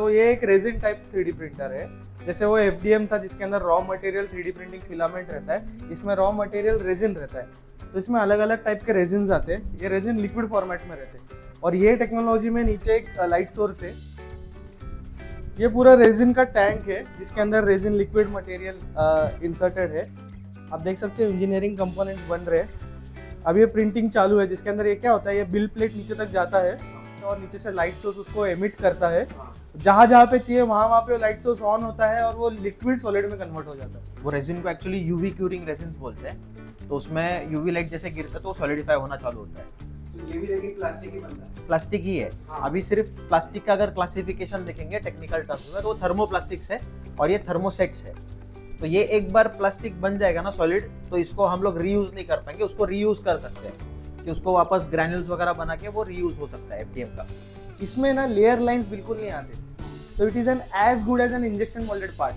तो ये एक रेजिन टाइप 3D प्रिंटर है। जैसे वो FDM था जिसके अंदर raw material 3D printing filament रहता है, इसमें रॉ मटेरियल रेजिन रहता है। तो इसमें अलग अलग टाइप के रेजिन्स आते हैं। ये रेजिन लिक्विड फॉर्मेट में रहते हैं और ये टेक्नोलॉजी में नीचे एक लाइट सोर्स है। ये पूरा रेजिन का टैंक है जिसके अंदर रेजिन लिक्विड मटेरियल इंसर्टेड है। आप देख सकते हो इंजीनियरिंग कंपोनेंट्स बन रहे हैं। अब ये प्रिंटिंग चालू है जिसके अंदर ये क्या होता है, ये बिल प्लेट नीचे तक जाता है और नीचे से लाइट सोर्स उसको एमिट करता है। जहाँ जहाँ पे चाहिए वहाँ पे लाइट सोर्स ऑन होता है और वो लिक्विड सॉलिड में कन्वर्ट हो जाता है। वो रेजिन को एक्चुअली यूवी क्यूरिंग रेजिन्स बोलते हैं। तो उसमें यूवी लाइट जैसे गिरता है तो सॉलिडिफाई होना चालू होता है। तो ये भी लेकिन प्लास्टिक ही बनता है। प्लास्टिक ही है। अभी सिर्फ प्लास्टिक का अगर क्लासिफिकेशन देखेंगे टेक्निकल टर्म्स में तो वो थर्मोप्लास्टिक्स है और ये थर्मोसेट्स है। तो ये एक बार प्लास्टिक बन जाएगा ना सॉलिड, तो इसको हम लोग रीयूज नहीं कर पाएंगे। उसको रीयूज कर सकते हैं कि उसको वापस ग्रैन्यूल्स वगैरह बना के वो रीयूज हो सकता है FDM का। इसमें ना लेयर लाइंस बिल्कुल नहीं आते, तो it is an as good as an injection moulded part.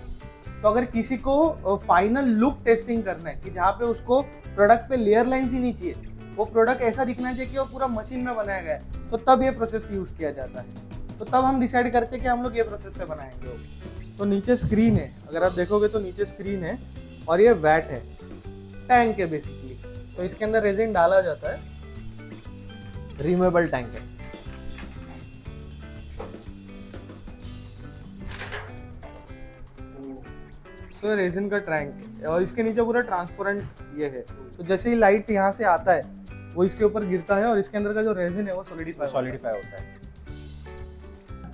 तो अगर किसी को फाइनल लुक टेस्टिंग करना है कि जहाँ पे उसको प्रोडक्ट पे लेयर लाइंस ही नहीं चाहिए, वो प्रोडक्ट ऐसा दिखना चाहिए कि वो पूरा मशीन में बनाया गया है, तो तब ये प्रोसेस यूज किया जाता है। तो तब हम डिसाइड करते हैं कि हम लोग ये प्रोसेस से बनाएंगे। तो नीचे स्क्रीन है, अगर आप देखोगे तो नीचे स्क्रीन है और ये वैट है, टैंक है बेसिकली। तो इसके अंदर रेजिन डाला जाता है, रिमूवेबल टैंक है। तो रेजिन का टैंक है और इसके नीचे पूरा ट्रांसपेरेंट ये है। तो जैसे ही लाइट यहाँ से आता है वो इसके ऊपर गिरता है और इसके अंदर का जो रेजिन है वो सॉलिडिफाई होता है।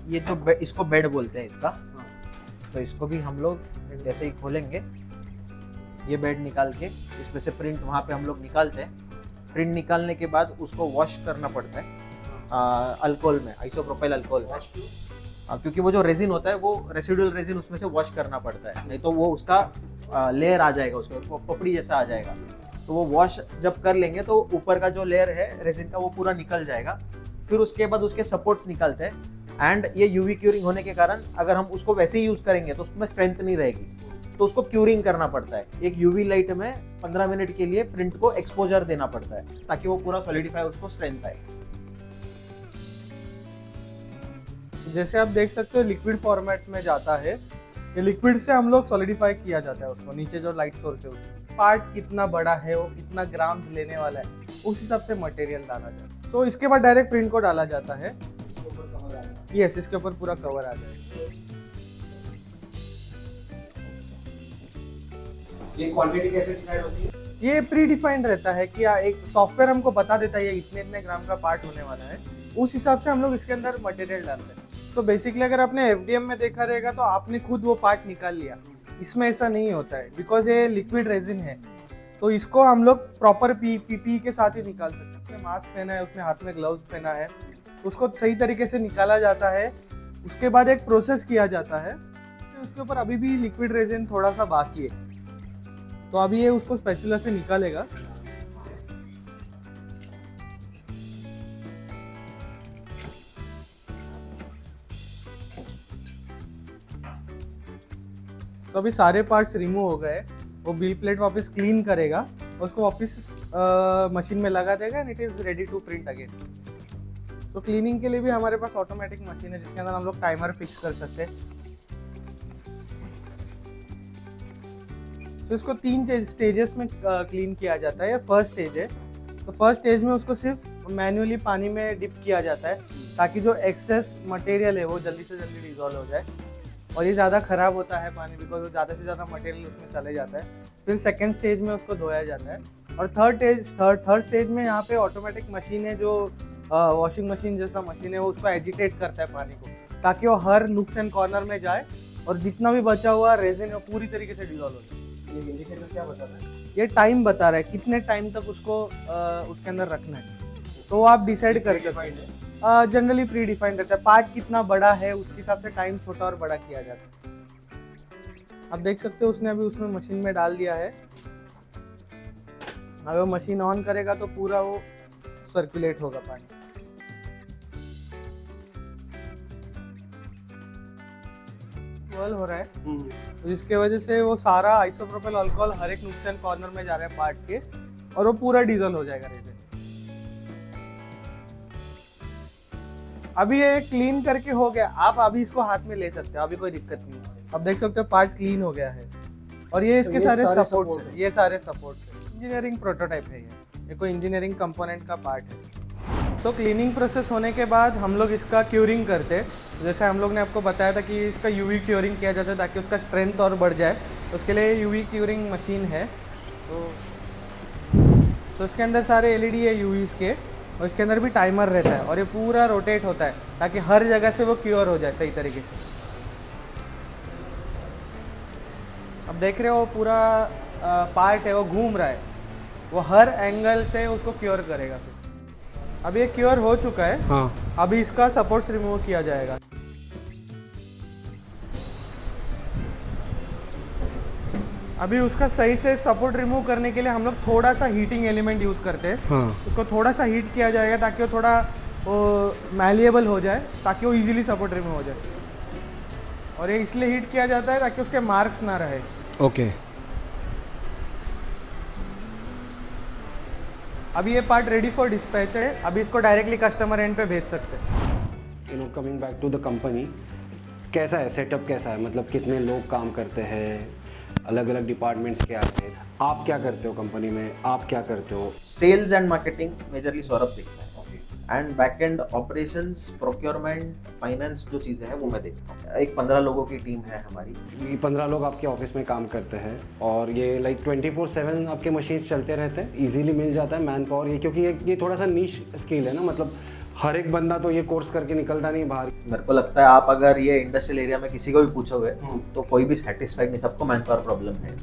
ये जो इसको बेड बोलते हैं इसका। तो इसको भी हम लोग जैसे ही खोलेंगे, ये बेड निकाल के इसमें से प्रिंट वहाँ पे हम लोग निकालते हैं। प्रिंट निकालने के बाद उसको वॉश करना पड़ता है अल्कोहल में, आइसोप्रोपाइल अल्कोहल में। क्योंकि वो जो रेजिन होता है वो रेसिडुअल रेजिन उसमें से वॉश करना पड़ता है, नहीं तो वो उसका लेयर आ जाएगा, उसका पपड़ी जैसा आ जाएगा। तो वो वॉश जब कर लेंगे तो ऊपर का जो लेयर है रेजिन का वो पूरा निकल जाएगा। फिर उसके बाद उसके सपोर्ट्स निकालते हैं। एंड ये यूवी क्यूरिंग होने के कारण अगर हम उसको वैसे ही यूज करेंगे तो उसमें स्ट्रेंथ नहीं रहेगी, तो उसको क्यूरिंग करना पड़ता है। एक यूवी लाइट में 15 मिनट के लिए प्रिंट को एक्सपोजर देना पड़ता है ताकि वो पूरा सॉलिडिफाई, उसको स्ट्रेंथ आए। जैसे आप देख सकते हो लिक्विड फॉर्मेट में जाता है। ये लिक्विड से हम लोग सॉलिडिफाई किया जाता है उसको। नीचे जो लाइट सोर्स है उसमें पार्ट कितना बड़ा है, वो कितना ग्राम्स लेने वाला है, उस हिसाब से मटेरियल डाला जाता है। तो इसके बाद डायरेक्ट प्रिंट को डाला जाता है। यस, इसके ऊपर पूरा कवर आ जाएगा। ये क्वांटिटी कैसे डिसाइड होती है? ये प्री डिफाइंड रहता है कि एक सॉफ्टवेयर हमको बता देता है ये इतने इतने ग्राम का पार्ट होने वाला है, उस हिसाब से हम लोग इसके अंदर मटेरियल डालते हैं। तो बेसिकली अगर आपने FDM में देखा रहेगा तो आपने खुद वो पार्ट निकाल लिया। इसमें ऐसा नहीं होता है बिकॉज ये लिक्विड रेजिन है। तो इसको हम लोग प्रॉपर PPE के साथ ही निकाल सकते हैं। उसने मास्क पहना है, उसने हाथ में ग्लव्स पहना है, उसको सही तरीके से निकाला जाता है। उसके बाद एक प्रोसेस किया जाता है। तो उसके ऊपर अभी भी लिक्विड रेजिन थोड़ा सा बाकी है, तो अभी ये उसको स्पैचुला से निकालेगा। तो अभी सारे पार्ट्स रिमूव हो गए। वो बिल प्लेट वापस क्लीन करेगा, उसको वापस मशीन में लगा देगा and it is ready to print again. तो क्लीनिंग के लिए भी हमारे पास ऑटोमेटिक मशीन है जिसके अंदर हम लोग टाइमर फिक्स कर सकते हैं। तो इसको 3 स्टेजेस में क्लीन किया जाता है। ये फर्स्ट स्टेज है। तो फर्स्ट स्टेज में उसको सिर्फ मैन्युअली पानी में डिप किया जाता है ताकि जो एक्सेस मटेरियल है वो जल्दी से जल्दी डिजॉल्व हो जाए। और ये ज़्यादा ख़राब होता है पानी बिकॉज वो ज़्यादा से ज़्यादा मटेरियल उसमें चले जाता है। फिर सेकेंड स्टेज में उसको धोया जाता है। और थर्ड स्टेज में यहाँ पे ऑटोमेटिक मशीन है जो वॉशिंग मशीन जैसा मशीन है, वो उसको एजिटेट करता है पानी को ताकि वो हर नुक्स एंड कॉर्नर में जाए और जितना भी बचा हुआ रेजिन वो पूरी तरीके से डिजॉल्व हो जाए। ये इंडिकेटर क्या बताता है? ये टाइम बता रहा है कितने टाइम तक उसको उसके अंदर रखना है। तो वो आप डिसाइड कर सकते हैं। जनरली प्री डिफाइंड रहता है। पार्ट कितना बड़ा है उसके हिसाब से टाइम छोटा और बड़ा किया जाता है। आप देख सकते हो उसने अभी उसमें मशीन में डाल दिया है। अगर वो मशीन ऑन करेगा तो पूरा वो सर्कुलेट होगा पानी। बॉयल हो रहा है तो जिसके वजह से वो सारा आइसोप्रोपाइल अल्कोहल हर एक नुक्स एंड कॉर्नर में जा रहा है पार्ट के और वो पूरा डीजल हो जाएगा रेजिन। अभी ये क्लीन करके हो गया, आप अभी इसको हाथ में ले सकते हो, अभी कोई दिक्कत नहीं है। अब देख सकते हो पार्ट क्लीन हो गया है और ये इसके ये सारे सारे सपोर्ट्स support हैं, ये सारे सपोर्ट्स हैं। इंजीनियरिंग प्रोटोटाइप है ये कोई इंजीनियरिंग कंपोनेंट का पार्ट है। सो क्लीनिंग प्रोसेस होने के बाद हम लोग इसका क्यूरिंग करते हैं। जैसे हम लोग ने आपको बताया था कि इसका यूवी क्यूरिंग किया जाता है ताकि उसका स्ट्रेंथ और बढ़ जाए, उसके लिए यूवी क्यूरिंग मशीन है। तो इसके अंदर सारे एलईडी है यूवीज़ के, और इसके अंदर भी टाइमर रहता है और ये पूरा रोटेट होता है ताकि हर जगह से वो क्योर हो जाए सही तरीके से। अब देख रहे हो पूरा पार्ट है वो घूम रहा है, वो हर एंगल से उसको क्योर करेगा। फिर अब ये क्योर हो चुका है। हाँ। अभी इसका सपोर्ट्स रिमूव किया जाएगा। अभी उसका सही से सपोर्ट रिमूव करने के लिए हम लोग थोड़ा सा हीटिंग एलिमेंट यूज़ करते हैं। हाँ। उसको थोड़ा सा हीट किया जाएगा ताकि वो थोड़ा मैलिएबल हो जाए, ताकि वो इजीली सपोर्ट रिमूव हो जाए। और ये इसलिए हीट किया जाता है ताकि उसके मार्क्स ना रहे। ओके। अभी ये पार्ट रेडी फॉर डिस्पैच है, अभी इसको डायरेक्टली कस्टमर एंड पे भेज सकते हैं। Coming back to the company, कैसा है सेटअप, कैसा है, मतलब कितने लोग काम करते हैं, अलग अलग डिपार्टमेंट्स क्या है, आप क्या करते हो कंपनी में, आप क्या करते हो? Sales and marketing majorly Saurabh देखता है, and back end operations, procurement, finance जो चीज़ें हैं वो मैं देखता हूँ। एक 15 लोगों की टीम है हमारी। ये 15 लोग आपके ऑफिस में काम करते हैं और ये लाइक 24/7 आपके मशीन्स चलते रहते हैं, इजीली मिल जाता है मैन पावर, ये क्योंकि ये थोड़ा सा नीश स्किल है ना, मतलब हर एक बंदा तो ये कोर्स करके निकलता नहीं बाहर। मेरे को लगता है आप अगर ये इंडस्ट्रियल एरिया में किसी को भी पूछोगे तो कोई भी सेटिस्फाइड नहीं, सबको मैन पावर प्रॉब्लम है,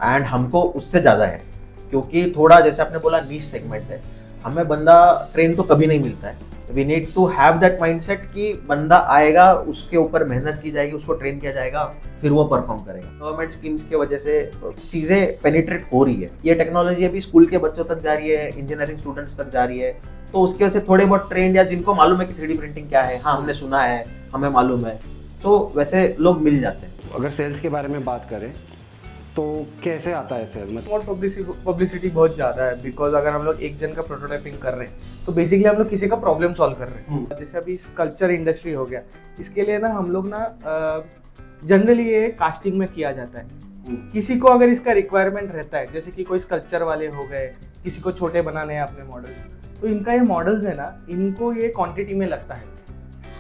एंड हमको उससे ज़्यादा है, क्योंकि थोड़ा जैसे आपने बोला नीश सेगमेंट है, हमें बंदा ट्रेन तो कभी नहीं मिलता है। We need to have that mindset कि बंदा आएगा, उसके ऊपर मेहनत की जाएगी, उसको ट्रेन किया जाएगा, फिर वो परफॉर्म करेगा। गवर्नमेंट स्कीम्स की वजह से चीज़ें पेनिट्रेट हो रही है, ये टेक्नोलॉजी अभी स्कूल के बच्चों तक जा रही है, इंजीनियरिंग स्टूडेंट्स तक जा रही है, तो उसकी वजह से थोड़े बहुत ट्रेंड या जिनको मालूम है कि 3D प्रिंटिंग क्या है, हाँ हमने सुना है, हमें मालूम है, तो वैसे लोग मिल जाते हैं। अगर सेल्स के बारे में बात करें तो कैसे आता है सेल, मतलब और पब्लिसिटी बहुत ज़्यादा है, बिकॉज अगर हम लोग एक जन का प्रोटोटाइपिंग कर रहे हैं तो बेसिकली हम लोग किसी का प्रॉब्लम सॉल्व कर रहे हैं। जैसे अभी स्कल्पचर इंडस्ट्री हो गया, इसके लिए ना हम लोग ना जनरली ये कास्टिंग में किया जाता है। किसी को अगर इसका रिक्वायरमेंट रहता है, जैसे कि कोई स्कल्पचर वाले हो गए, किसी को छोटे बनाने हैं अपने मॉडल, तो इनका ये मॉडल्स है ना, इनको ये क्वांटिटी में लगता है,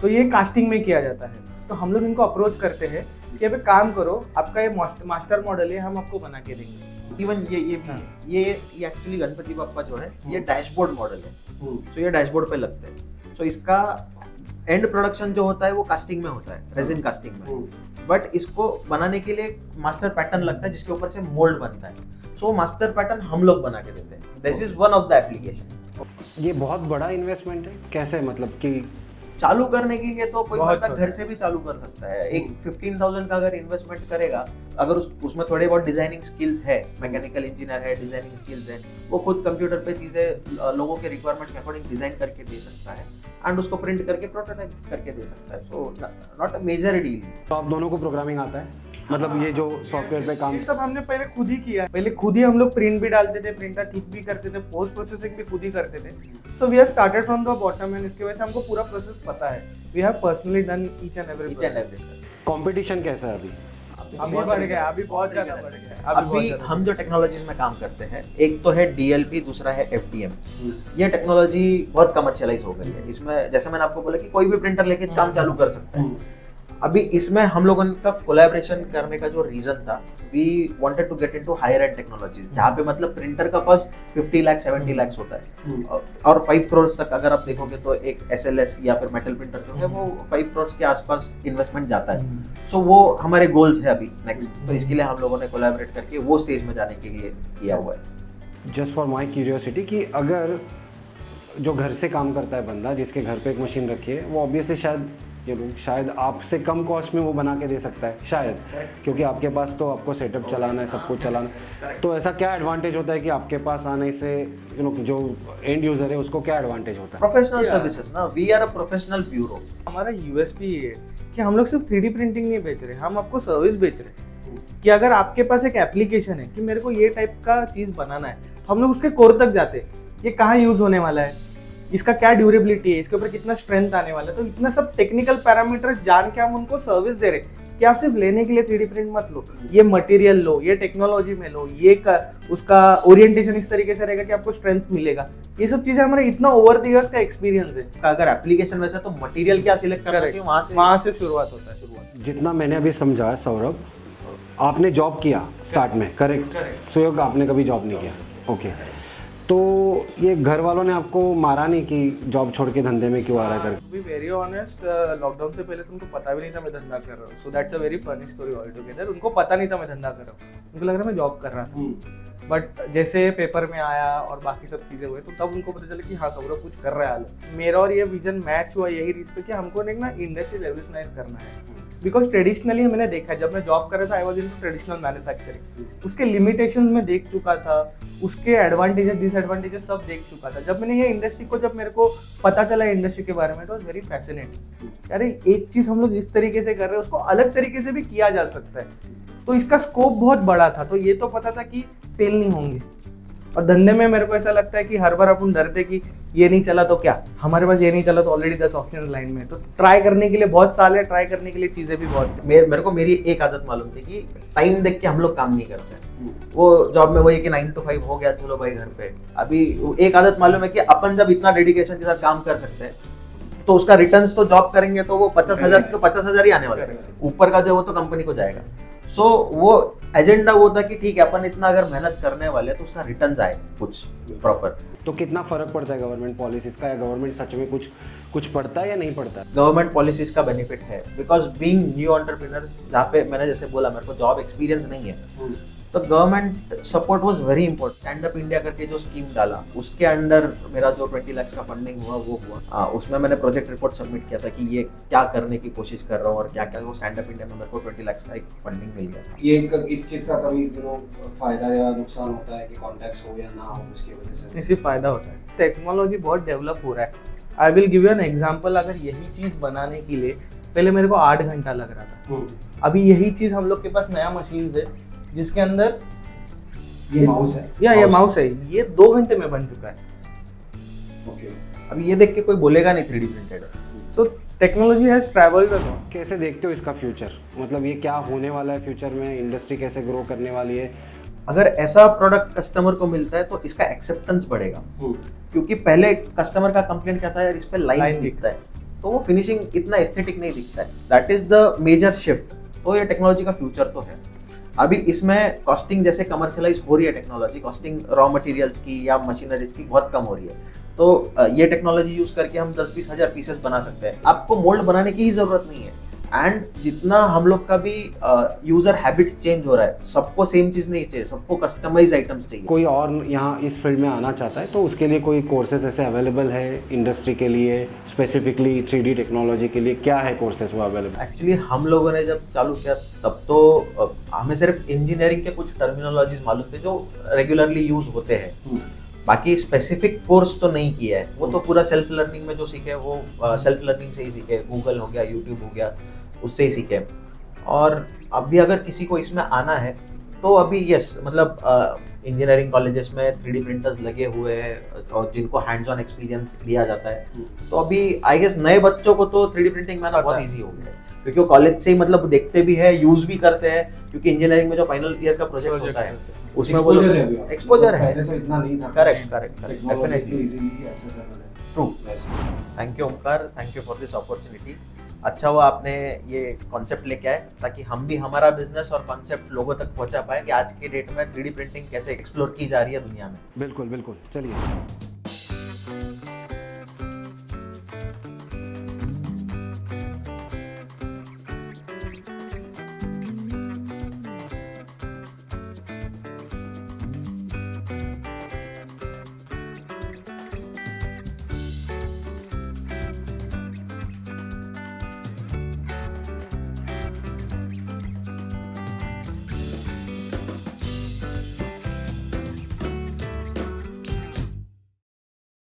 तो ये कास्टिंग में किया जाता है। तो हम लोग इनको अप्रोच करते हैं कि अभी काम करो, आपका ये मास्टर मॉडल है, हम आपको बना के देंगे। इवन ये एक्चुअली गणपति बप्पा जो है ये डैशबोर्ड मॉडल है, तो ये डैशबोर्ड पे लगते हैं। तो इसका एंड प्रोडक्शन जो होता है वो कास्टिंग में होता है, रेजिन कास्टिंग में, बट इसको बनाने के लिए मास्टर पैटर्न लगता है जिसके ऊपर से मोल्ड बनता है। सो मास्टर पैटर्न हम लोग बना के देते हैं। This is one of the application. ये बहुत बड़ा इन्वेस्टमेंट है, कैसे, मतलब कि चालू करने के लिए तो कोई बहुत बंदा घर से भी चालू कर सकता है। एक 15,000 का अगर इन्वेस्टमेंट करेगा, अगर उसमें थोड़े बहुत डिजाइनिंग स्किल्स है, मैकेनिकल इंजीनियर है, डिजाइनिंग स्किल्स है, वो खुद कंप्यूटर पे चीजें लोगों के रिक्वायरमेंट के अकॉर्डिंग डिजाइन करके दे सकता है, एंड उसको प्रिंट करके प्रोटोटाइप करके दे सकता है। So not a major deal. तो आप दोनों को प्रोग्रामिंग आता है, मतलब ये जो सॉफ्टवेयर पे काम, ये सब हमने पहले खुद ही किया है। पहले खुद ही हम लोग प्रिंट भी डालते थे, प्रिंटर ठीक भी करते थे, पोस्ट प्रोसेसिंग भी खुद ही करते थे। So we have started from the bottom, and इसकी वजह से हमको पूरा प्रोसेस पता है। We have personally done each and every. Competition कैसा है अभी? अभी बढ़ गया, अभी बहुत ज्यादा बढ़ गया। अभी हम जो टेक्नोलॉजीज में काम करते हैं, एक तो है DLP, दूसरा है FDM। ये टेक्नोलॉजी बहुत कमर्शियलाइज हो गई है। इसमें जैसे मैंने आपको बोला कि कोई भी प्रिंटर लेके काम चालू कर सकता है। अभी इसमें हम लोगों का कोलैबोरेशन करने का जो रीजन था, we wanted to get into higher end technology, जहाँ पे मतलब प्रिंटर का कॉस्ट 50 लाख 70 लाख होता है, और 5 करोड़ तक अगर आप देखोगे तो एक SLS या फिर मेटल प्रिंटर जो है वो 5 करोड़ के आसपास इन्वेस्टमेंट जाता है। सो वो हमारे गोल्स है अभी नेक्स्ट, तो इसके लिए हम लोगों ने कोलैबोरेट करके वो स्टेज में जाने के लिए किया हुआ है। जस्ट फॉर माई क्यूरियोसिटी कि अगर जो घर से काम करता है बंदा, जिसके घर पे एक मशीन रखी है, वो ऑब्वियसली शायद आपसे कम कॉस्ट में वो बना के दे सकता है, शायद, क्योंकि आपके पास तो आपको सेटअप चलाना है, सब कुछ चलाना है। तो ऐसा क्या एडवांटेज होता है कि आपके पास आने से जो एंड यूजर है उसको क्या एडवांटेज होता है? प्रोफेशनल सर्विसेज ना, we are a professional bureau. हमारा USP ये है कि हम लोग सिर्फ 3D प्रिंटिंग नहीं बेच रहे, हम आपको सर्विस बेच रहे हैं। कि अगर आपके पास एक एप्लीकेशन है कि मेरे को ये टाइप का चीज़ बनाना है, तो हम लोग उसके कोर तक जाते हैं, ये कहाँ यूज़ होने वाला है, इसका क्या ड्यूरेबिलिटी है, इसके ऊपर कितना स्ट्रेंथ आने वाला है। तो इतना सब टेक्निकल पैरामीटर जान के हम उनको सर्विस दे रहे हैं कि आप सिर्फ लेने के लिए 3D प्रिंट मत लो, ये मटेरियल लो, ये टेक्नोलॉजी में लो, उसका ओरिएंटेशन इस तरीके से रहेगा कि आपको स्ट्रेंथ मिलेगा। ये सब चीजें हमारे इतना ओवर द इयर्स का एक्सपीरियंस है। अगर एप्लीकेशन वैसे तो मटेरियल क्या सिलेक्ट करना चाहिए, वहां से शुरुआत होता है। जितना मैंने अभी समझा सौरभ, आपने जॉब किया स्टार्ट में, करेक्ट? सुयोग, आपने कभी जॉब नहीं किया, ओके। तो ये घर वालों ने आपको मारा नहीं कि जॉब छोड़ के धंधे में क्यों आ रहा है? बी वेरी ऑनेस्ट, लॉकडाउन से पहले तुमको पता भी नहीं था मैं धंधा कर रहा हूँ। So that's a very funny story all together. उनको पता नहीं था मैं धंधा कर रहा हूँ, उनको लग रहा मैं जॉब कर रहा था। बट जैसे पेपर में आया और बाकी सब चीज़ें हुए तो तब उनको पता चला कि हाँ सौरभ कुछ कर रहा है हाल। मेरा और ये विजन मैच हुआ यही रीज पे कि हमको एक ना इंडस्ट्री रेवोल्यूशनाइज करना है। बिकॉज ट्रेडिशनली मैंने देखा है, जब मैं जॉब कर रहा था I was in traditional manufacturing, उसके लिमिटेशन में देख चुका था, उसके एडवांटेजेस डिसएडवांटेजेस सब देख चुका था। जब मैंने ये इंडस्ट्री को, जब मेरे को पता चला इंडस्ट्री के बारे में, इट वॉज वेरी फैसिनेटिंग। अरे एक चीज़ हम लोग इस तरीके से कर रहे हैं, उसको अलग तरीके से भी किया जा सकता है। तो इसका स्कोप बहुत बड़ा था। तो ये तो पता था कि फेल नहीं होंगे। और धंधे में मेरे को ऐसा लगता है कि हर बार अपन डरते कि ये नहीं चला तो क्या, हमारे पास ये नहीं चला तो ऑलरेडी 10 ऑप्शन लाइन में। तो ट्राई करने के लिए बहुत साल है, ट्राई करने के लिए चीजें भी बहुत है। मेरे को मेरी एक आदत मालूम थी कि टाइम देख के हम लोग काम नहीं करते। वो जॉब में वही कि 9 to 5 हो गया, चलो भाई घर पे। अभी एक आदत मालूम है कि अपन जब इतना डेडिकेशन के साथ काम कर सकते हैं तो उसका रिटर्न्स तो जॉब करेंगे तो वो 50,000 तो 50,000 ही आने वाला है, ऊपर का जो वो तो कंपनी को जाएगा। सो वो एजेंडा वो था कि ठीक है अपन इतना अगर मेहनत करने वाले तो उसका रिटर्न्स आए कुछ प्रॉपर। तो कितना फर्क पड़ता है गवर्नमेंट पॉलिसीज का, या गवर्नमेंट सच में कुछ पड़ता है या नहीं पड़ता? गवर्नमेंट पॉलिसीज का बेनिफिट है, बिकॉज बीइंग न्यू एंटरप्रेन्योर, जहाँ पे मैंने जैसे बोला मेरे को जॉब एक्सपीरियंस नहीं है, तो government support was very important. Stand up India करके जो स्कीम डाला उसके अंडर मेरा जो 20 लाख का फंडिंग हुआ वो हुआ। उसमें मैंने प्रोजेक्ट रिपोर्ट सबमिट किया था कि ये क्या करने की कोशिश कर रहा हूँ और क्या क्या, वो स्टैंड अप इंडिया में मेरे को 20 लाख का एक फंडिंग मिल गया था। ये इस चीज का कभी फायदा या नुकसान होता है कि कॉन्टैक्ट्स हो या ना हो उसकी वजह से? इसी फायदा होता है। टेक्नोलॉजी बहुत डेवलप हो रहा है। I will give you an example. अगर यही चीज बनाने के लिए पहले मेरे को 8 घंटा लग रहा था, अभी यही चीज हम लोग के पास नया मशीन है जिसके अंदर ये माउस है, ये माउस है, ये 2 घंटे में बन चुका है। ओके। अभी ये देख के कोई बोलेगा नहीं 3D printed. So technology has travelled a lot. कैसे देखते हो इसका फ्यूचर, मतलब ये क्या होने वाला है फ्यूचर में, इंडस्ट्री कैसे ग्रो करने वाली है? अगर ऐसा प्रोडक्ट कस्टमर को मिलता है तो इसका एक्सेप्टेंस बढ़ेगा, क्योंकि पहले कस्टमर का कंप्लेंट क्या था, यार इस पे लाइंस दिखता है, तो वो फिनिशिंग इतना एस्थेटिक नहीं दिखता है। That is the major shift. तो ये टेक्नोलॉजी का फ्यूचर तो है। अभी इसमें कॉस्टिंग जैसे कमर्शियलाइज हो रही है टेक्नोलॉजी, कॉस्टिंग रॉ मटेरियल्स की या मशीनरीज की बहुत कम हो रही है। तो ये टेक्नोलॉजी यूज करके हम 10-20 हज़ार पीसेस बना सकते हैं। आपको मोल्ड बनाने की ही जरूरत नहीं है। एंड जितना हम लोग का भी यूजर हैबिट चेंज हो रहा है, सबको सेम चीज नहीं चाहिए, सबको कस्टमाइज आइटम्स चाहिए। कोई और यहाँ इस फील्ड में आना चाहता है तो उसके लिए कोई कोर्सेज ऐसे अवेलेबल है इंडस्ट्री के लिए, स्पेसिफिकली 3D टेक्नोलॉजी के लिए क्या है कोर्सेज वो अवेलेबल? एक्चुअली हम लोगों ने जब चालू किया तब तो हमें सिर्फ इंजीनियरिंग के कुछ टर्मिनोलॉजीज मालूम थे जो रेगुलरली यूज होते हैं। बाकी स्पेसिफिक कोर्स तो नहीं किया है, वो तो पूरा सेल्फ लर्निंग में जो सीखे वो सेल्फ लर्निंग से ही सीखे। गूगल हो गया, यूट्यूब हो गया, उससे ही सीखे। और अभी अगर किसी को इसमें आना है तो अभी यस, मतलब इंजीनियरिंग कॉलेजेस में 3D प्रिंटर्स लगे हुए हैं और जिनको हैंड्स ऑन एक्सपीरियंस दिया जाता है। तो अभी आई गेस नए बच्चों को तो 3D प्रिंटिंग में आना बहुत ईजी हो गया है, क्योंकि वो कॉलेज से ही मतलब देखते भी है, यूज भी करते हैं। क्योंकि इंजीनियरिंग में जो फाइनल ईयर का प्रोजेक्ट होता है उसमें वो एक्सपोजर है। पहले तो इतना नहीं था। करेक्ट, डेफिनेटली इजीली एक्सेसिबल है। True. Thank you Omkar, thank you for this opportunity. अच्छा हुआ आपने ये कॉन्सेप्ट लेके आए ताकि हम भी हमारा बिजनेस और कॉन्सेप्ट लोगों तक पहुंचा पाए कि आज के डेट में 3D प्रिंटिंग कैसे एक्सप्लोर की जा रही है दुनिया में। बिल्कुल बिल्कुल, चलिए।